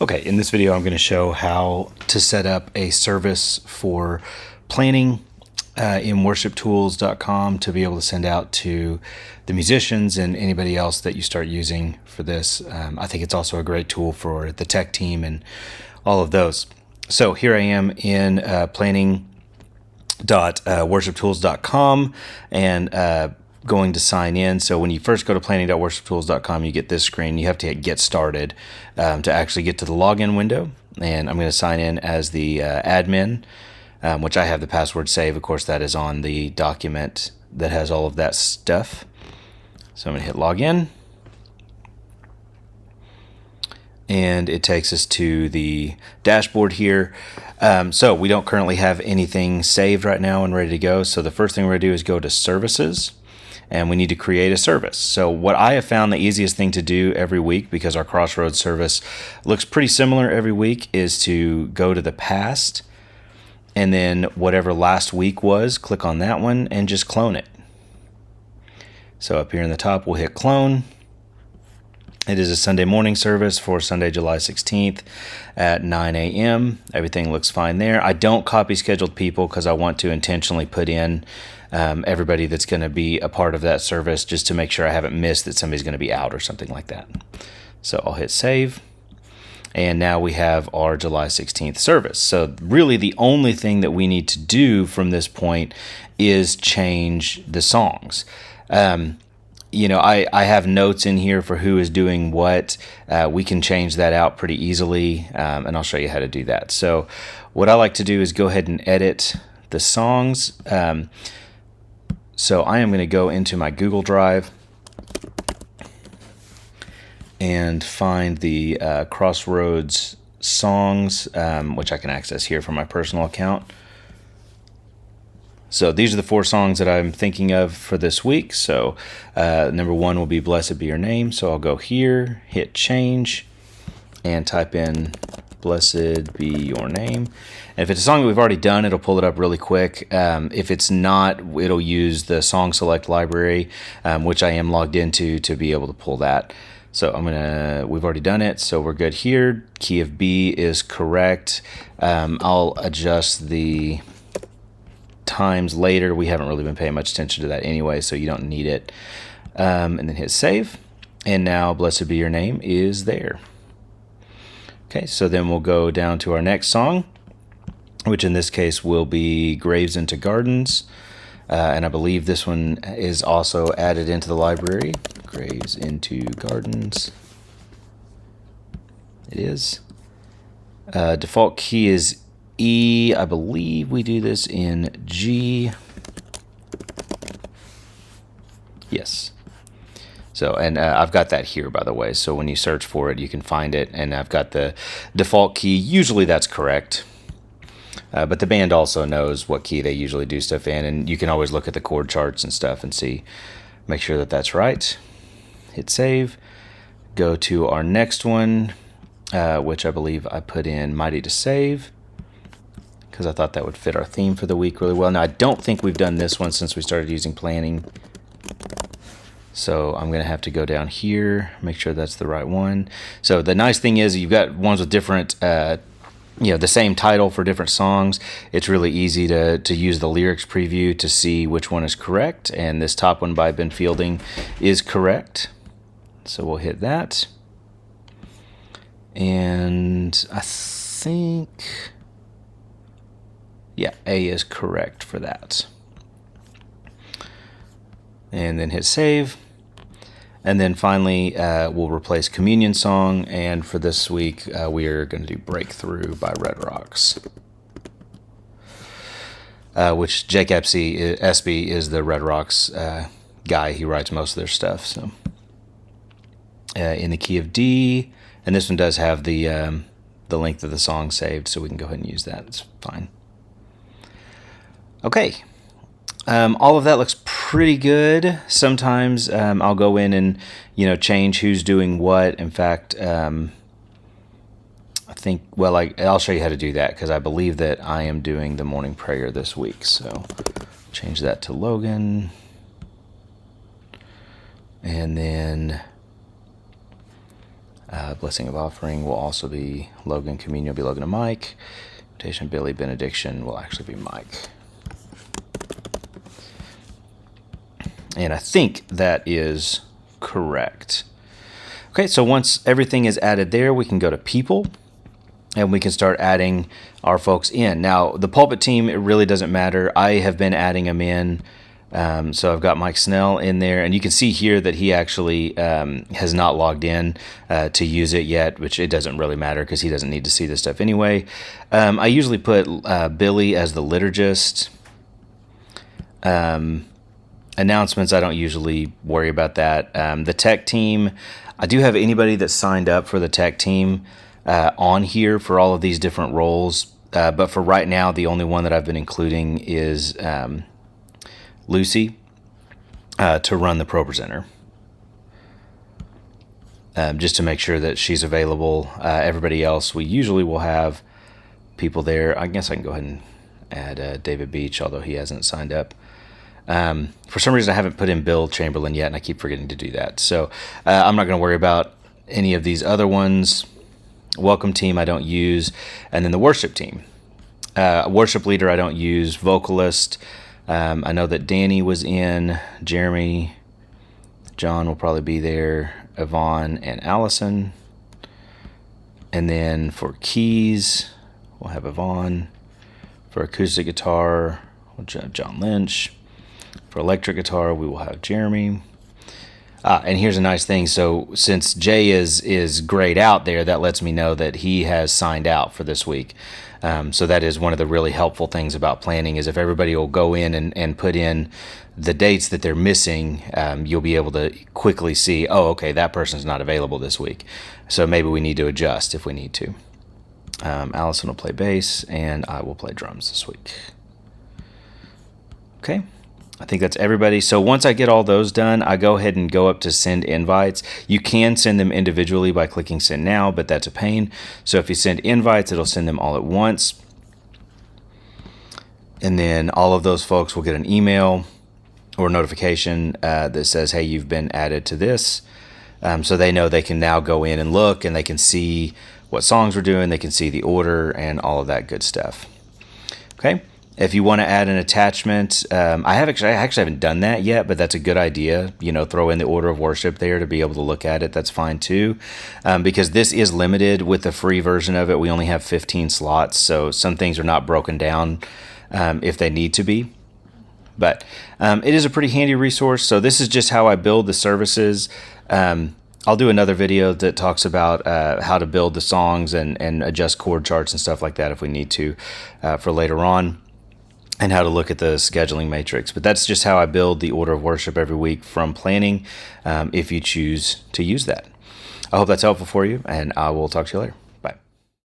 Okay, in this video I'm going to show how to set up a service for planning in worshiptools.com to be able to send out to the musicians and anybody else that you start using for this. I think it's also a great tool for the tech team and all of those. So here I am in planning.worshiptools.com and going to sign in. So when you first go to planning.worshiptools.com, you get this screen. You have to hit get started to actually get to the login window. And I'm going to sign in as the admin, which I have the password saved. Of course, that is on the document that has all of that stuff. So I'm going to hit login. And it takes us to the dashboard here. So we don't currently have anything saved right now and ready to go. So the first thing we're going to do is go to services. And we need to create a service. So what I have found the easiest thing to do every week, because our Crossroads service looks pretty similar every week, is to go to the past and then whatever last week was, click on that one and just clone it. So up here in the top, we'll hit clone. It is a Sunday morning service for Sunday, July 16th at 9 a.m. Everything looks fine there. I don't copy scheduled people because I want to intentionally put in everybody that's going to be a part of that service just to make sure I haven't missed that somebody's going to be out or something like that. So I'll hit save. And now we have our July 16th service. So really the only thing that we need to do from this point is change the songs. I have notes in here for who is doing what. We can change that out pretty easily, and I'll show you how to do that. So what I like to do is go ahead and edit the songs. So I am going to go into my Google Drive and find the Crossroads songs, which I can access here from my personal account. So these are the 4 songs that I'm thinking of for this week. So number 1 will be Blessed Be Your Name. So I'll go here, hit change, and type in Blessed Be Your Name. And if it's a song that we've already done, it'll pull it up really quick. If it's not, it'll use the song select library, which I am logged into to be able to pull that. So we've already done it, so we're good here. Key of B is correct. I'll adjust the times later. We haven't really been paying much attention to that anyway, so you don't need it. And then hit save. And now Blessed Be Your Name is there. Okay, so then we'll go down to our next song, which in this case will be Graves into Gardens. And I believe this one is also added into the library. Graves into Gardens. It is. Default key is E. I believe we do this in G. Yes. So, and I've got that here, by the way. So when you search for it, you can find it. And I've got the default key. Usually that's correct. But the band also knows what key they usually do stuff in. And you can always look at the chord charts and stuff and make sure that that's right. Hit save. Go to our next one, which I believe I put in Mighty to Save, because I thought that would fit our theme for the week really well. Now, I don't think we've done this one since we started using planning. So I'm going to have to go down here, make sure that's the right one. So the nice thing is you've got ones with different, the same title for different songs. It's really easy to use the lyrics preview to see which one is correct. And this top one by Ben Fielding is correct. So we'll hit that. And I think, yeah, A is correct for that. And then hit save. And then finally, we'll replace Communion Song. And for this week, we are going to do Breakthrough by Red Rocks, which Jake Espy is the Red Rocks guy. He writes most of their stuff. So in the key of D, and this one does have the length of the song saved, so we can go ahead and use that. It's fine. Okay. All of that looks pretty good. Sometimes I'll go in and change who's doing what. In fact, I think I'll show you how to do that, because I believe that I am doing the morning prayer this week. So change that to Logan, and then Blessing of offering will also be Logan. Communion will be Logan and Mike. Invitation, Billy. Benediction will actually be Mike. And I think that is correct. Okay, so once everything is added there, we can go to people and we can start adding our folks in. Now, the pulpit team, it really doesn't matter. I have been adding them in. So I've got Mike Snell in there, and you can see here that he actually has not logged in to use it yet, which it doesn't really matter because he doesn't need to see this stuff anyway. I usually put Billy as the liturgist. Announcements, I don't usually worry about that. The tech team, I do have anybody that signed up for the tech team on here for all of these different roles. But for right now, the only one that I've been including is Lucy to run the Pro Presenter. Just to make sure that she's available. Everybody else, we usually will have people there. I guess I can go ahead and add David Beach, although he hasn't signed up. For some reason, I haven't put in Bill Chamberlain yet, and I keep forgetting to do that. So I'm not going to worry about any of these other ones. Welcome team, I don't use. And then the worship team. Worship leader, I don't use. Vocalist, I know that Danny was in. Jeremy, John will probably be there. Yvonne and Allison. And then for keys, we'll have Yvonne. For acoustic guitar, we'll have John Lynch. For electric guitar, we will have Jeremy. And here's a nice thing. So since Jay is grayed out there, that lets me know that he has signed out for this week. So that is one of the really helpful things about planning is if everybody will go in and put in the dates that they're missing, you'll be able to quickly see, oh, okay, that person's not available this week. So maybe we need to adjust if we need to. Allison will play bass, and I will play drums this week. Okay. I think that's everybody. So once I get all those done, I go ahead and go up to send invites. You can send them individually by clicking send now, but that's a pain. So if you send invites, it'll send them all at once. And then all of those folks will get an email or notification that says, hey, you've been added to this. So they know they can now go in and look, and they can see what songs we're doing. They can see the order and all of that good stuff. Okay. If you want to add an attachment, I actually haven't done that yet, but that's a good idea. You know, throw in the order of worship there to be able to look at it. That's fine too, because this is limited with the free version of it. We only have 15 slots, so some things are not broken down if they need to be. But it is a pretty handy resource. So this is just how I build the services. I'll do another video that talks about how to build the songs and adjust chord charts and stuff like that if we need to for later on. And how to look at the scheduling matrix. But that's just how I build the order of worship every week from planning, if you choose to use that. I hope that's helpful for you, and I will talk to you later.